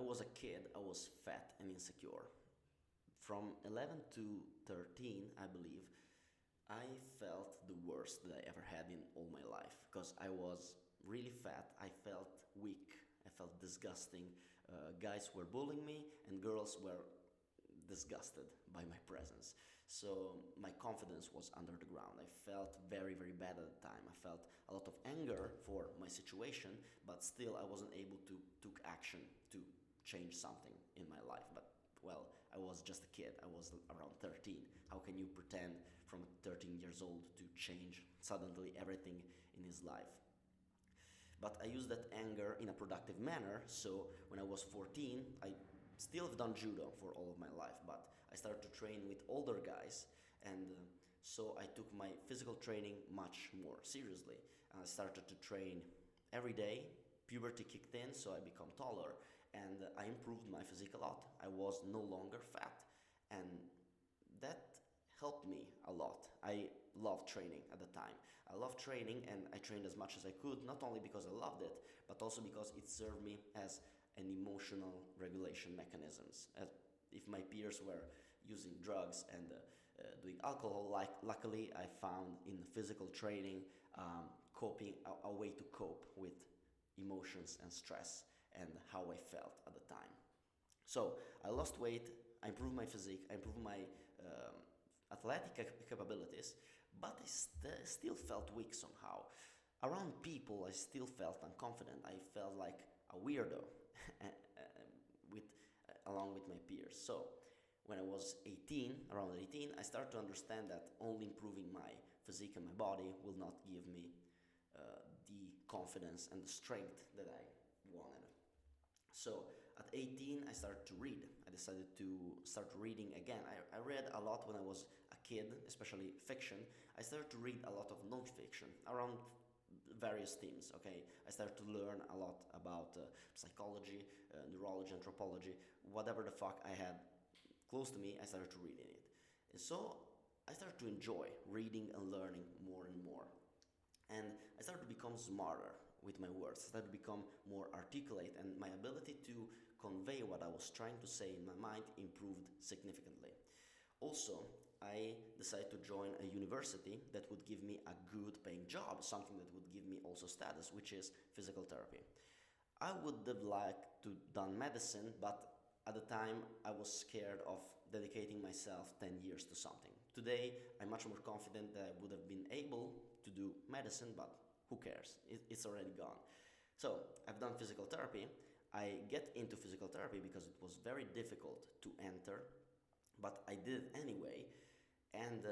was a kid, I was fat and insecure. From 11 to 13, I believe, I felt the worst that I ever had in all my life because I was really fat. I felt weak. I felt disgusting. Guys were bullying me, and girls were disgusted by my presence. So my confidence was under the ground. I felt very, very bad at the time. I felt a lot of anger for my situation, but still I wasn't able to take action to change something in my life. But well, I was just a kid. I was around 13. How can you pretend from 13 years old to change suddenly everything in his life? But I used that anger in a productive manner. So when I was 14, I still have done judo for all of my life, but I started to train with older guys, and so I took my physical training much more seriously. And I started to train every day. Puberty kicked in, so I became taller, and I improved my physique a lot. I was no longer fat, and that helped me a lot. I loved training at the time. I loved training and I trained as much as I could, not only because I loved it, but also because it served me as an emotional regulation mechanisms. As if my peers were using drugs and doing alcohol, luckily I found in physical training coping a way to cope with emotions and stress and how I felt at the time. So I lost weight, I improved my physique, I improved my athletic capabilities, but I still felt weak somehow. Around people, I still felt unconfident. I felt like a weirdo with along with my peers. So when I was 18, around 18, I started to understand that only improving my physique and my body will not give me the confidence and the strength that I wanted. So at 18, I started to read. I decided to start reading again. I read a lot when I was a kid, especially fiction. I started to read a lot of non-fiction around various themes. Okay, I started to learn a lot about psychology, neurology, anthropology, whatever the fuck I had close to me. I started to read in it, and so I started to enjoy reading and learning more and more. And I started to become smarter with my words. I started to become more articulate, and my ability to convey what I was trying to say in my mind improved significantly. Also, I decided to join a university that would give me a good paying job, something that would give me also status, which is physical therapy. I would have liked to done medicine, but at the time I was scared of dedicating myself 10 years to something. Today I'm much more confident that I would have been able to do medicine, but who cares? It's already gone. So I've done physical therapy. I get into physical therapy because it was very difficult to enter, but I did it anyway, and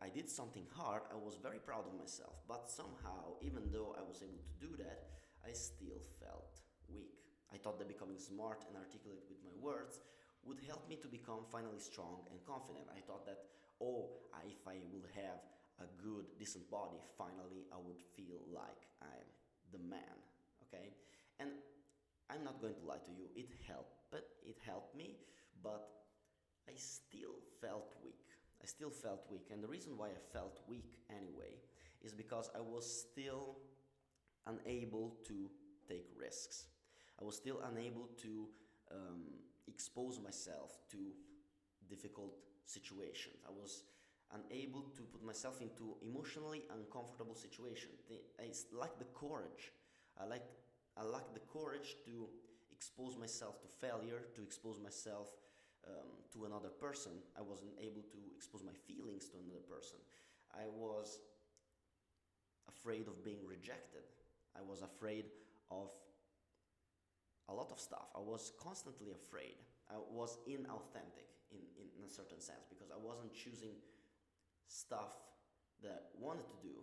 I did something hard. I was very proud of myself, but somehow, even though I was able to do that, I still felt weak. I thought that becoming smart and articulate with my words would help me to become finally strong and confident. I thought that, oh, if I will have a good, decent body, finally I would feel like I'm the man, okay? And I'm not going to lie to you, it helped me, but I still felt weak. I still felt weak, and the reason why I felt weak anyway is because I was still unable to take risks. I was still unable to expose myself to difficult situations. I was unable to put myself into emotionally uncomfortable situations. I lacked the courage. I like I lacked the courage to expose myself to failure, to expose myself to another person. I wasn't able to expose my feelings to another person. I was afraid of being rejected. I was afraid of a lot of stuff. I was constantly afraid. I was inauthentic in a certain sense because I wasn't choosing stuff that I wanted to do.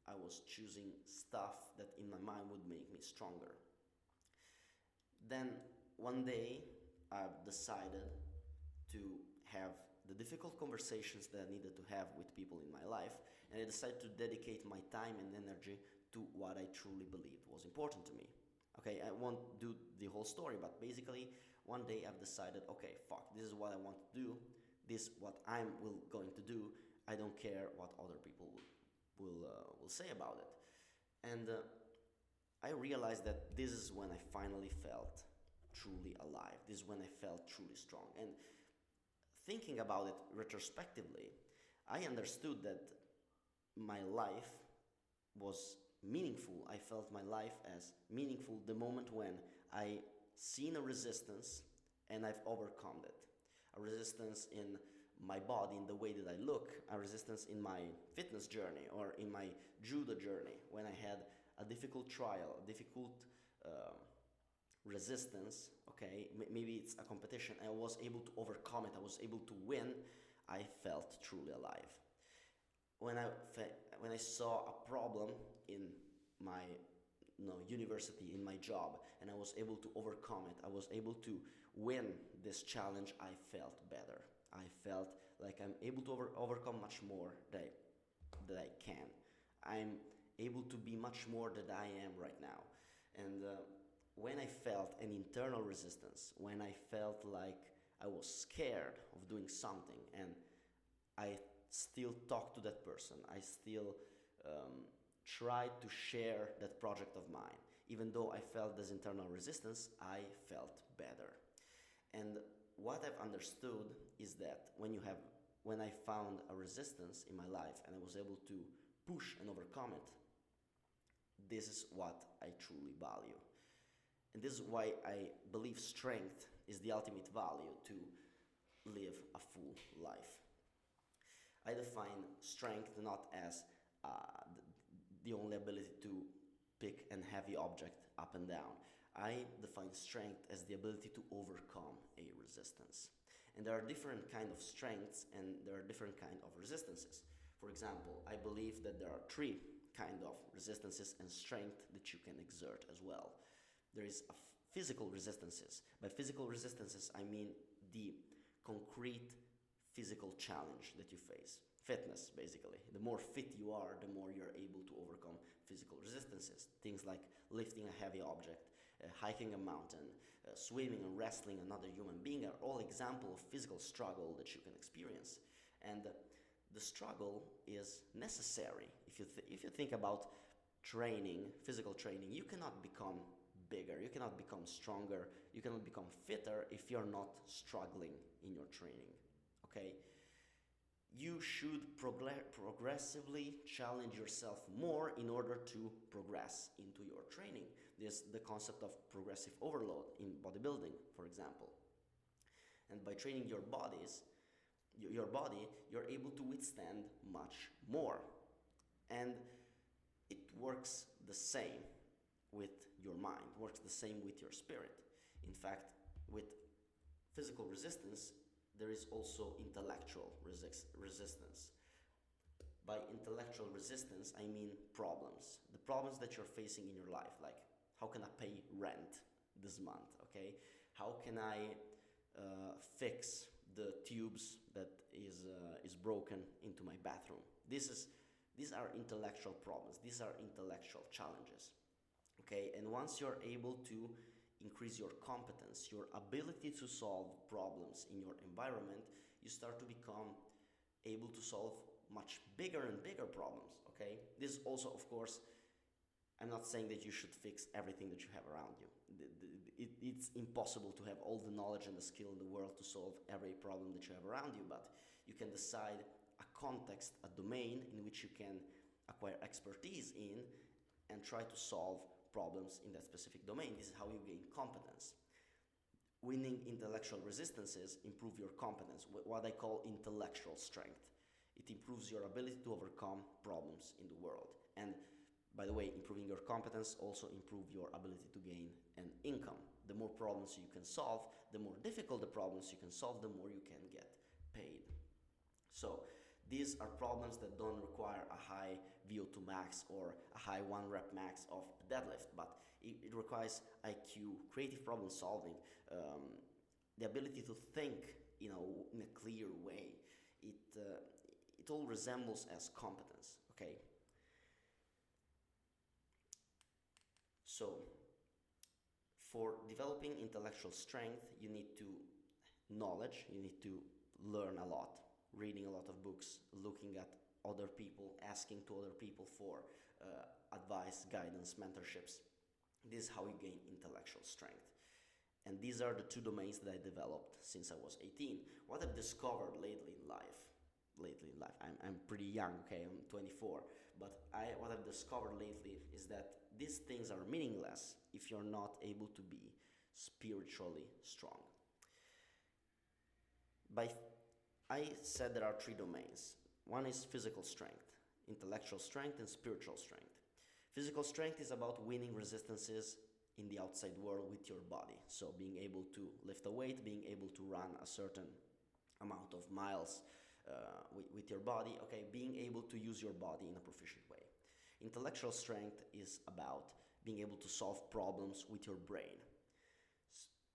I was choosing stuff that in my mind would make me stronger. Then one day I've decided to have the difficult conversations that I needed to have with people in my life, and I decided to dedicate my time and energy to what I truly believed was important to me. Okay, I won't do the whole story, but basically one day I've decided, okay, fuck, this is what I want to do, this is what I'm going to do. I don't care what other people will say about it. And I realized that this is when I finally felt truly alive. This is when I felt truly strong. And thinking about it retrospectively, I understood that my life was meaningful. I felt my life as meaningful the moment when I seen a resistance and I've overcome it. A resistance in my body, in the way that I look, a resistance in my fitness journey or in my judo journey when I had a difficult trial, a difficult resistance, okay, maybe it's a competition, I was able to overcome it, I was able to win, I felt truly alive. When when I saw a problem in my university, in my job, and I was able to overcome it, I was able to win this challenge, I felt better. I felt like I'm able to overcome much more that I can. I'm able to be much more than I am right now. And when I felt an internal resistance, when I felt like I was scared of doing something, and I still talk to that person, I still tried to share that project of mine. Even though I felt this internal resistance, I felt better. And what I've understood is that when I found a resistance in my life and I was able to push and overcome it, this is what I truly value. And this is why I believe strength is the ultimate value to live a full life. I define strength not as the only ability to pick a heavy object up and down. I define strength as the ability to overcome a resistance. And there are different kind of strengths and there are different kind of resistances. For example, I believe that there are three kind of resistances and strength that you can exert as well. There is physical resistances. By physical resistances, I mean the concrete physical challenge that you face. Fitness, basically. The more fit you are, the more you're able to overcome physical resistances. Things like lifting a heavy object, hiking a mountain, swimming and wrestling another human being are all examples of physical struggle that you can experience. And the struggle is necessary. If you think about training, physical training, you cannot become bigger, you cannot become stronger, you cannot become fitter if you're not struggling in your training, okay? You should progressively challenge yourself more in order to progress into your training. There's the concept of progressive overload in bodybuilding, for example. And by training your body, you're able to withstand much more. And it works the same with your mind, works the same with your spirit. In fact, with physical resistance, there is also intellectual resistance. By intellectual resistance, I mean problems. The problems that you're facing in your life, like how can I pay rent this month, okay? How can I fix the tubes that is broken into my bathroom? These are intellectual problems. These are intellectual challenges, okay? And once you're able to increase your competence, your ability to solve problems in your environment, you start to become able to solve much bigger and bigger problems, okay? This also, of course, I'm not saying that you should fix everything that you have around you. It's impossible to have all the knowledge and the skill in the world to solve every problem that you have around you, but you can decide a context, a domain in which you can acquire expertise in and try to solve problems in that specific domain. This is how you gain competence. Winning intellectual resistances improve your competence, what I call intellectual strength. It improves your ability to overcome problems in the world. And by the way, improving your competence also improve your ability to gain an income. The more problems you can solve, the more difficult the problems you can solve, the more you can get paid. So these are problems that don't require a high VO2 max or a high 1 rep max of deadlift, but it requires IQ, creative problem solving, the ability to think, in a clear way. It all resembles as competence, okay? So, for developing intellectual strength, you need to knowledge, you need to learn a lot, reading a lot of books, looking at other people, asking to other people for advice, guidance, mentorships. This is how you gain intellectual strength. And these are the two domains that I developed since I was 18. What I've discovered lately in life, I'm pretty young, okay, I'm 24, but what I've discovered lately is that these things are meaningless if you're not able to be spiritually strong. By I said there are three domains. One is physical strength, intellectual strength, and spiritual strength. Physical strength is about winning resistances in the outside world with your body. So being able to lift a weight, being able to run a certain amount of miles with your body, okay, being able to use your body in a proficient way. Intellectual strength is about being able to solve problems with your brain,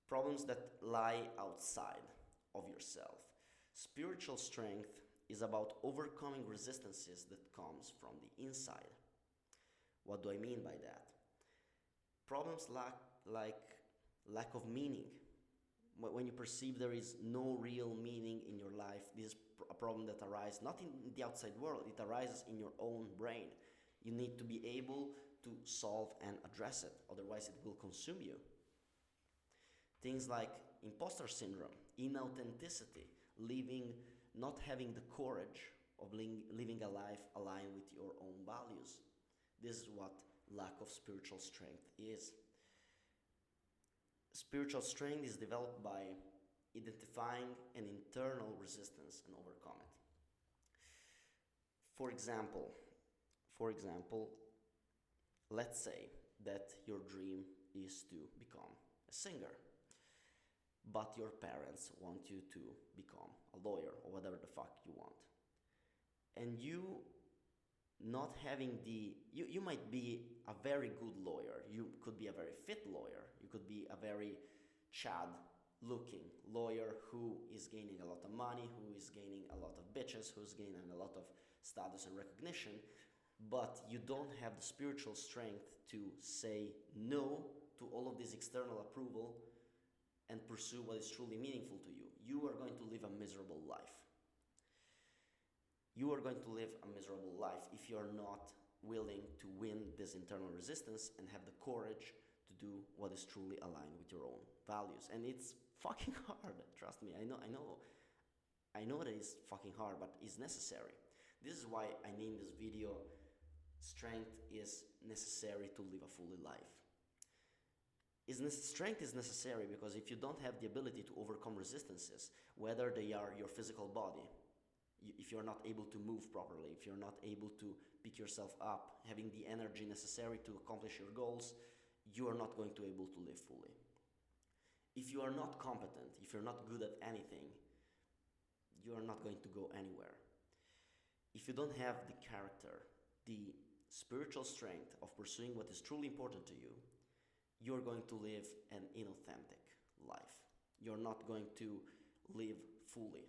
problems that lie outside of yourself. Spiritual strength is about overcoming resistances that comes from the inside. What do I mean by that? Problems like lack of meaning. When you perceive there is no real meaning in your life, this is a problem that arises not in the outside world, it arises in your own brain. You need to be able to solve and address it, otherwise it will consume you. Things like imposter syndrome, inauthenticity, not having the courage of living a life aligned with your own values. This is what lack of spiritual strength is. Spiritual strength is developed by identifying an internal resistance and overcome it. For example, let's say that your dream is to become a singer, but your parents want you to become a lawyer or whatever the fuck you want. And you not having you might be a very good lawyer, you could be a very fit lawyer, you could be a very chad looking lawyer who is gaining a lot of money, who is gaining a lot of bitches, who's gaining a lot of status and recognition, but you don't have the spiritual strength to say no to all of this external approval and pursue what is truly meaningful to you. You are going to live a miserable life. You are going to live a miserable life if you're not willing to win this internal resistance and have the courage to do what is truly aligned with your own values. And it's fucking hard, trust me. I know that it's fucking hard, but it's necessary. This is why I named this video Strength is Necessary to Live a Fully Life. Strength is necessary because if you don't have the ability to overcome resistances, whether they are your physical body, if you're not able to move properly, if you're not able to pick yourself up, having the energy necessary to accomplish your goals, you are not going to be able to live fully. If you are not competent, if you're not good at anything, you are not going to go anywhere. If you don't have the character, the spiritual strength of pursuing what is truly important to you, you're going to live an inauthentic life. You're not going to live fully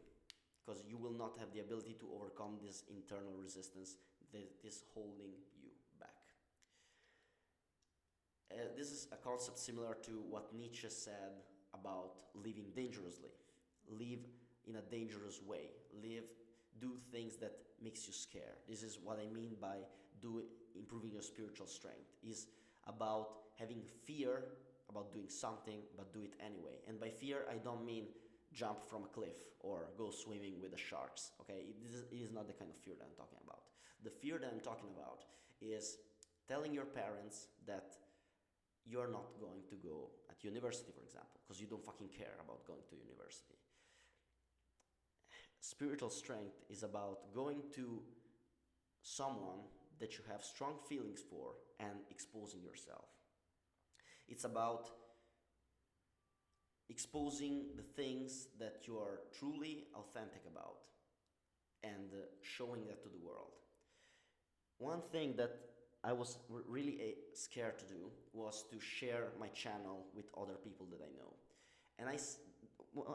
because you will not have the ability to overcome this internal resistance that is holding you back. This is a concept similar to what Nietzsche said about living dangerously. Live in a dangerous way. Do things that makes you scared. This is what I mean by improving your spiritual strength. Is about having fear about doing something, but do it anyway. And by fear, I don't mean jump from a cliff or go swimming with the sharks, okay? It is not the kind of fear that I'm talking about. The fear that I'm talking about is telling your parents that you're not going to go at university, for example, because you don't fucking care about going to university. Spiritual strength is about going to someone that you have strong feelings for and exposing yourself. It's about exposing the things that you are truly authentic about and showing that to the world. One thing that I was really scared to do was to share my channel with other people that I know. And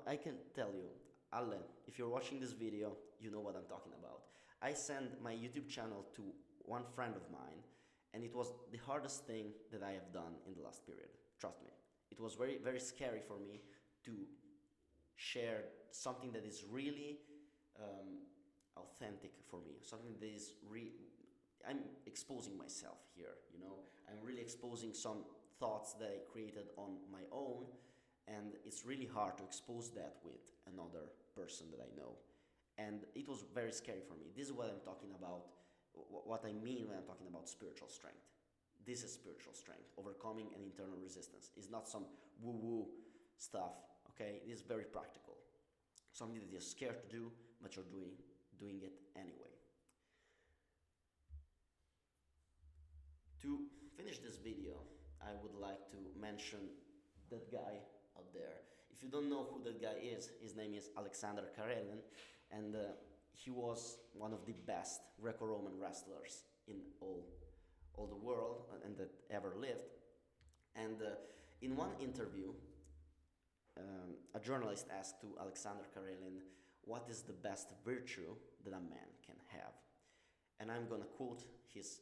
I can tell you, Alle, if you're watching this video, you know what I'm talking about. I sent my YouTube channel to one friend of mine, and it was the hardest thing that I have done in the last period. Trust me. It was very, very scary for me to share something that is really authentic for me. Something that is I'm exposing myself here, you know. I'm really exposing some thoughts that I created on my own, and it's really hard to expose that with another person that I know. And it was very scary for me. This is what I'm talking about, what I mean when I'm talking about spiritual strength. This is spiritual strength, overcoming an internal resistance. It's not some woo-woo stuff, okay? It is very practical. Something that you're scared to do, but you're doing it anyway. To finish this video, I would like to mention that guy out there. If you don't know who that guy is, his name is Alexander Karelin, and he was one of the best Greco-Roman wrestlers in all the world and that ever lived. And in one interview, a journalist asked to Alexander Karelin, what is the best virtue that a man can have? And I'm gonna quote his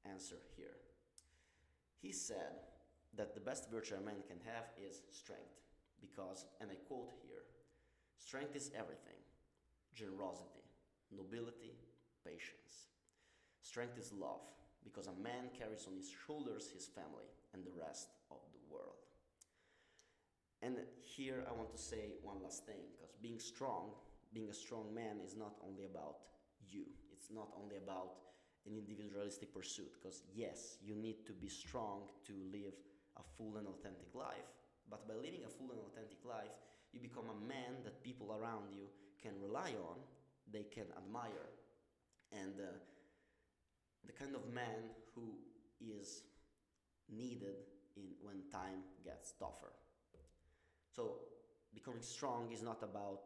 answer here. He said that the best virtue a man can have is strength, because, and I quote here, strength is everything: generosity, nobility, patience. Strength is love, because a man carries on his shoulders his family and the rest of the world. And here I want to say one last thing, because being a strong man is not only about you. It's not only about an individualistic pursuit, because yes, you need to be strong to live a full and authentic life, but by living a full and authentic life, you become a man that people around you can rely on, they can admire, and the kind of man who is needed when time gets tougher. So becoming strong is not about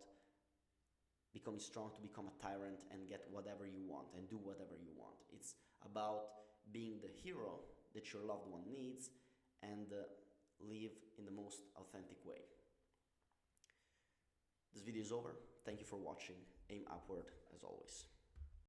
becoming strong to become a tyrant and get whatever you want and do whatever you want. It's about being the hero that your loved one needs and live in the most authentic way. This video is over. Thank you for watching. Aim upward as always.